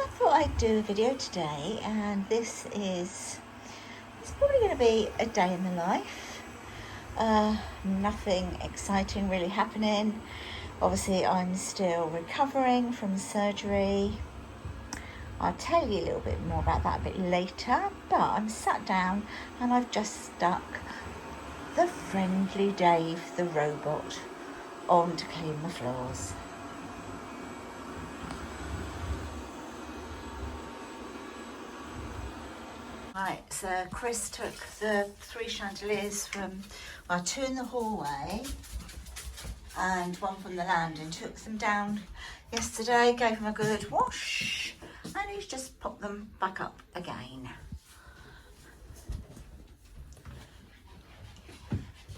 I thought I'd do a video today, and it's probably going to be a day in the life. Nothing exciting really happening. Obviously I'm still recovering from surgery. I'll tell you a little bit more about that a bit later, but I'm sat down and I've just stuck the friendly Dave the robot on to clean the floors. Right, so Chris took the 3 chandeliers from, well, 2 in the hallway and 1 from the landing, took them down yesterday, gave them a good wash, and he's just popped them back up again.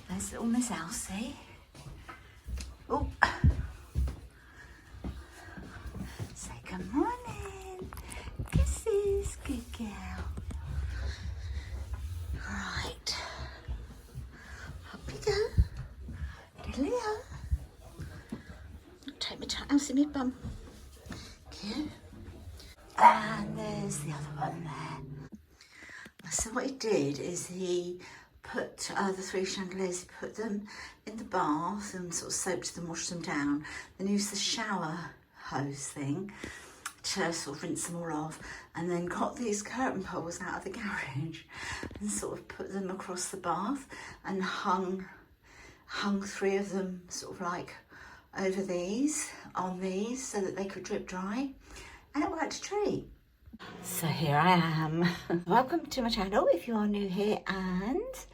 There's little Miss Elsie. Oh, say good morning. Kisses, good girl. Right, up we go. Diddly-o. Take my toenails in my bum. Cute. And there's the other one there. So what he did is he put the 3 chandeliers, he put them in the bath and sort of soaped them, washed them down, then used the shower hose thing to sort of rinse them all off, and then got these curtain poles out of the garage and sort of put them across the bath and hung 3 of them sort of like over these, on these, so that they could drip dry, and it worked a treat. So here I am. Welcome to my channel if you are new here, and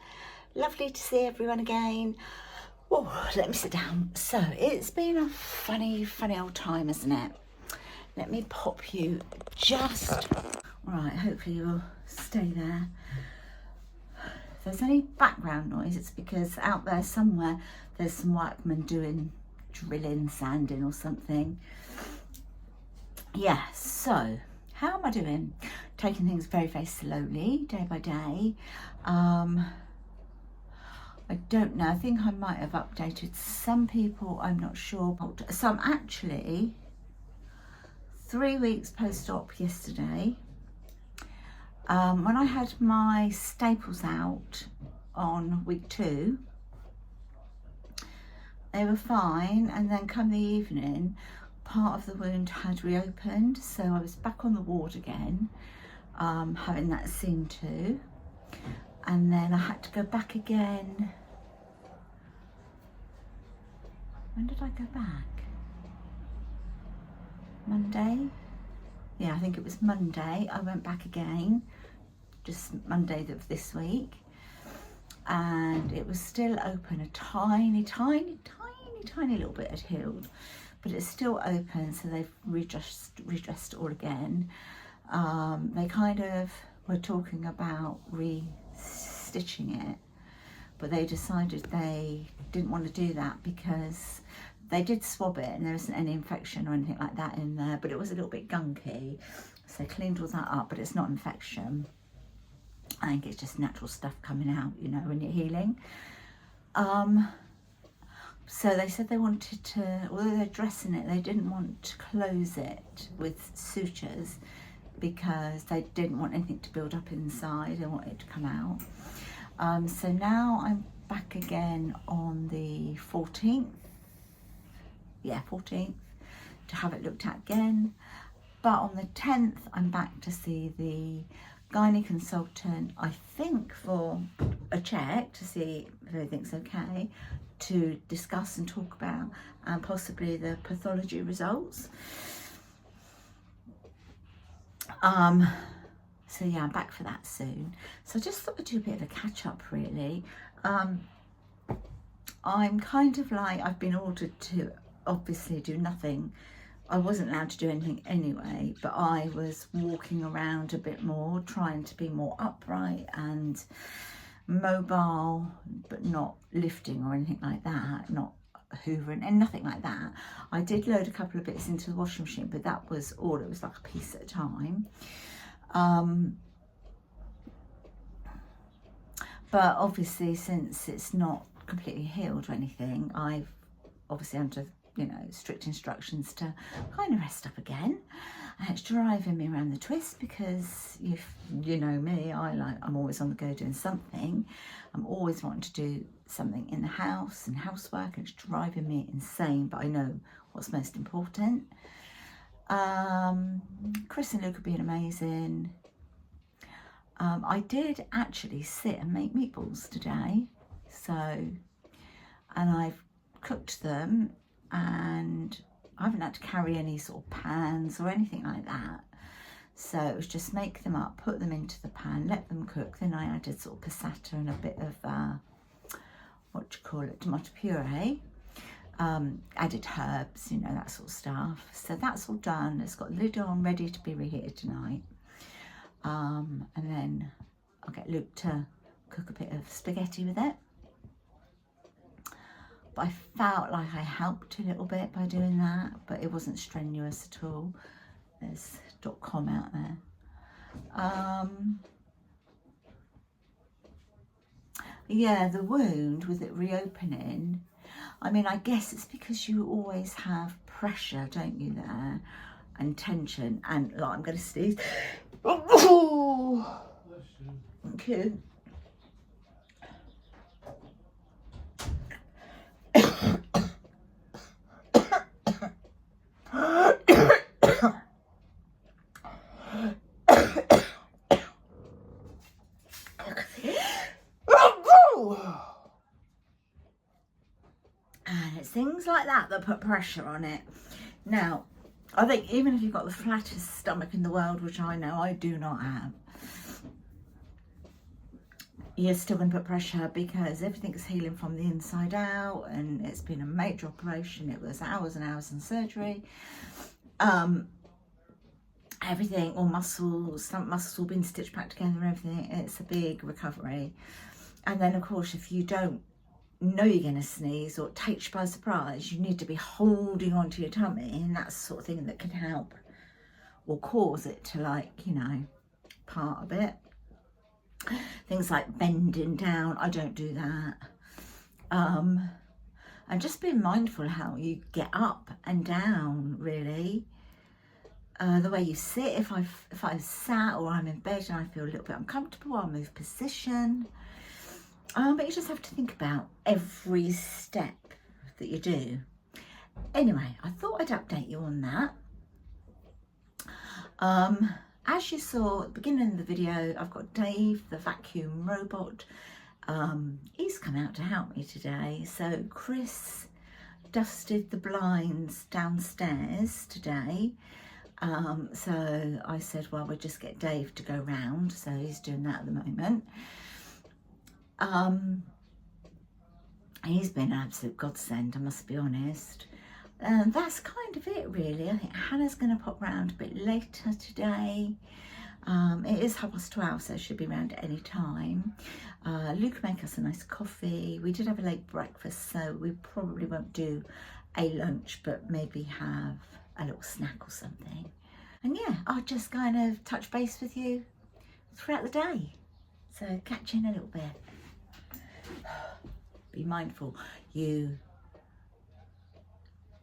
lovely to see everyone again. Oh, let me sit down. So it's been a funny old time, isn't it? Let me pop you just right. Hopefully you'll stay there. If there's any background noise, it's because out there somewhere there's some workmen doing drilling, sanding or something. Yeah, so how am I doing? Taking things very slowly, day by day. I don't know, I think I might have updated some people, I'm not sure. So I'm actually 3 weeks post-op yesterday. When I had my staples out on week 2, they were fine, and then come the evening, part of the wound had reopened, so I was back on the ward again, having that seen to, and then I had to go back again. When did I go back? Monday? Yeah, I think it was Monday. I went back again, just Monday of this week, and it was still open. A tiny little bit had healed, but it's still open, so they've redressed it all again. They kind of were talking about re-stitching it, but they decided they didn't want to do that because they did swab it and there isn't any infection or anything like that in there, but it was a little bit gunky, so they cleaned all that up, but it's not infection. I think it's just natural stuff coming out, you know, when you're healing. So they said they wanted to, although they're dressing it, they didn't want to close it with sutures because they didn't want anything to build up inside. They wanted it to come out. So now I'm back again on the 14th. Yeah, 14th, to have it looked at again. But on the 10th, I'm back to see the gynae consultant, I think for a check to see if everything's okay, to discuss and talk about, and possibly the pathology results. So yeah, I'm back for that soon. So I just thought I'd do a bit of a catch up really. I'm kind of like, I've been ordered to obviously do nothing. I wasn't allowed to do anything anyway, but I was walking around a bit more, trying to be more upright and mobile, but not lifting or anything like that, not hoovering and nothing like that. I did load a couple of bits into the washing machine, but that was all. It was like a piece at a time. But obviously, since it's not completely healed or anything, I've obviously under, you know, strict instructions to kind of rest up again And it's driving me around the twist because you know me, I'm always on the go doing something. I'm always wanting to do something in the house and housework, and it's driving me insane, but I know what's most important. Chris and Luke have been amazing. I did actually sit and make meatballs today, and I've cooked them, and I haven't had to carry any sort of pans or anything like that. So it was just make them up, put them into the pan, let them cook. Then I added sort of passata and a bit of, tomato puree. Added herbs, you know, that sort of stuff. So that's all done. It's got the lid on, ready to be reheated tonight. And then I'll get Luke to cook a bit of spaghetti with it. But I felt like I helped a little bit by doing that, but it wasn't strenuous at all. There's .com out there. Yeah, the wound with it reopening, I mean, I guess it's because you always have pressure, don't you, there, and tension, and like, I'm going to sneeze. Oh, thank you. And it's things like that that put pressure on it. Now, I think even if you've got the flattest stomach in the world, which I know I do not have, you're still going to put pressure because everything's healing from the inside out, and it's been a major operation. It was hours and hours in surgery. Everything, all muscles, some muscles all been stitched back together and everything. It's a big recovery. And then, of course, if you don't know you're going to sneeze or it takes you by surprise, you need to be holding onto your tummy, and that's the sort of thing that can help or cause it to, like, you know, part a bit. Things like bending down, I don't do that. And just being mindful how you get up and down, really. The way you sit, if I've sat or I'm in bed and I feel a little bit uncomfortable, I'll move position. But you just have to think about every step that you do. Anyway, I thought I'd update you on that. As you saw at the beginning of the video, I've got Dave, the vacuum robot. He's come out to help me today. So Chris dusted the blinds downstairs today. So I said, well, we'll just get Dave to go round. So he's doing that at the moment. He's been an absolute godsend, I must be honest. And that's kind of it, really. I think Hannah's going to pop round a bit later today. It is 12:30, so she'll be round at any time. Luke make us a nice coffee. We did have a late breakfast, so we probably won't do a lunch, but maybe have a little snack or something. And yeah, I'll just kind of touch base with you throughout the day. So catch you in a little bit. Be mindful, you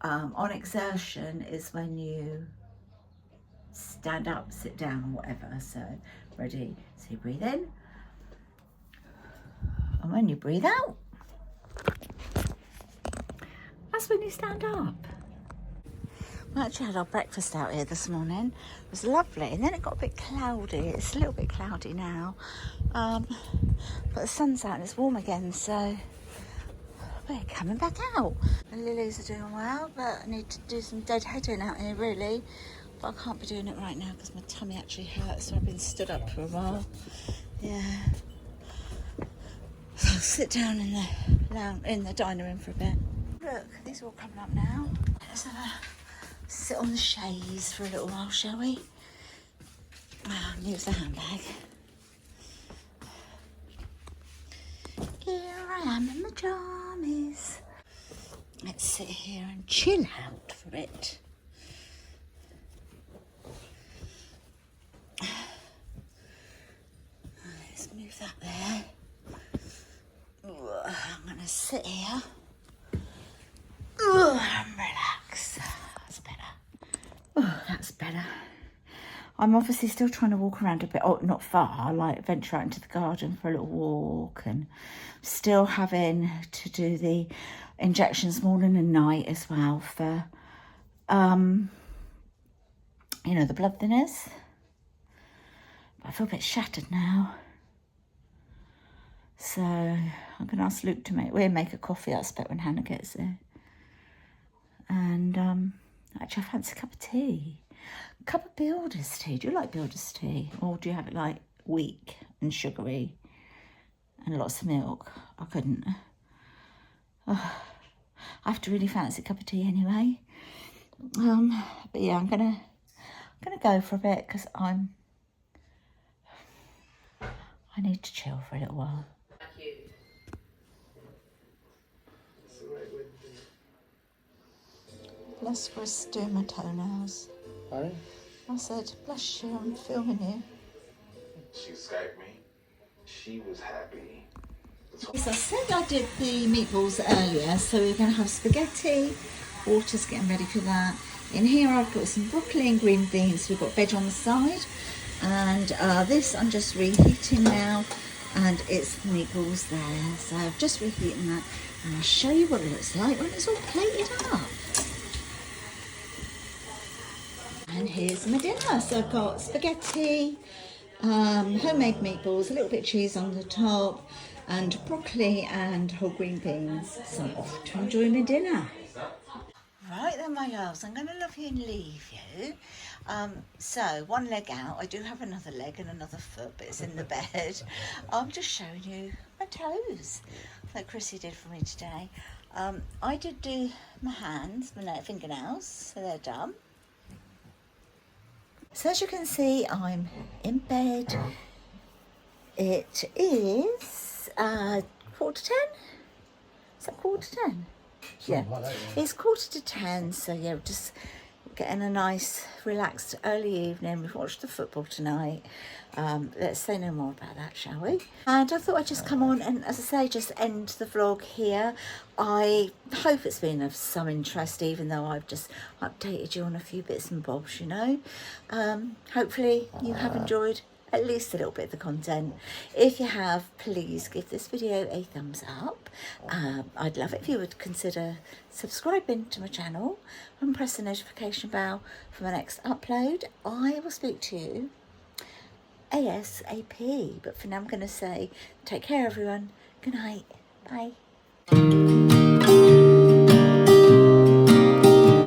on exertion is when you stand up, sit down or whatever. So ready, so you breathe in, and when you breathe out, that's when you stand up. We actually had our breakfast out here this morning. It was lovely, and then it got a bit cloudy. It's a little bit cloudy now, but the sun's out and it's warm again, so we're coming back out. The lilies are doing well, but I need to do some deadheading out here, really. But I can't be doing it right now because my tummy actually hurts, so I've been stood up for a while. Yeah. So I'll sit down in the dining room for a bit. Look, these are all coming up now. Let's have a sit on the chaise for a little while, shall we? Use the handbag. Here I am in my jammies. Let's sit here and chill out for a bit. Let's move that there. I'm going to sit here and relax. That's better. Oh, that's better. I'm obviously still trying to walk around a bit, oh, not far, like venture out into the garden for a little walk, and still having to do the injections morning and night as well for, you know, the blood thinners. But I feel a bit shattered now. So I'm going to ask Luke to make a coffee, I expect, when Hannah gets there. And actually, I fancy a cup of tea. A cup of builder's tea. Do you like builder's tea? Or do you have it like weak and sugary and lots of milk? I couldn't. Oh, I have to really fancy a cup of tea anyway. But yeah, I'm gonna go for a bit because I need to chill for a little while. Bless Chris doing my toenails. Sorry? I said, bless you, I'm filming you. She Skyped me. She was happy. As I said, I did the meatballs earlier, so we're going to have spaghetti. Water's getting ready for that. In here I've got some broccoli and green beans. We've got veg on the side. And this I'm just reheating now. And it's the meatballs there. So I've just reheating that. And I'll show you what it looks like when it's all plated up. And here's my dinner. So I've got spaghetti, homemade meatballs, a little bit of cheese on the top, and broccoli and whole green beans. So I'm off to enjoy my dinner. Right then, my loves, I'm going to love you and leave you. So one leg out. I do have another leg and another foot, but it's in the bed. I'm just showing you my toes, like Chrissy did for me today. I did do my hands, my fingernails, so they're done. So as you can see, I'm in bed. It is 9:45. Is that 9:45? Yeah, it's 9:45. So yeah, just getting a nice, relaxed early evening. We've watched the football tonight. Let's say no more about that, shall we? And I thought I'd just come on and, as I say, just end the vlog here. I hope it's been of some interest, even though I've just updated you on a few bits and bobs, you know. Hopefully you have enjoyed at least a little bit of the content. If you have, please give this video a thumbs up. I'd love it if you would consider subscribing to my channel and press the notification bell for my next upload. I will speak to you ASAP, but for now I'm going to say take care everyone. Good night. Bye.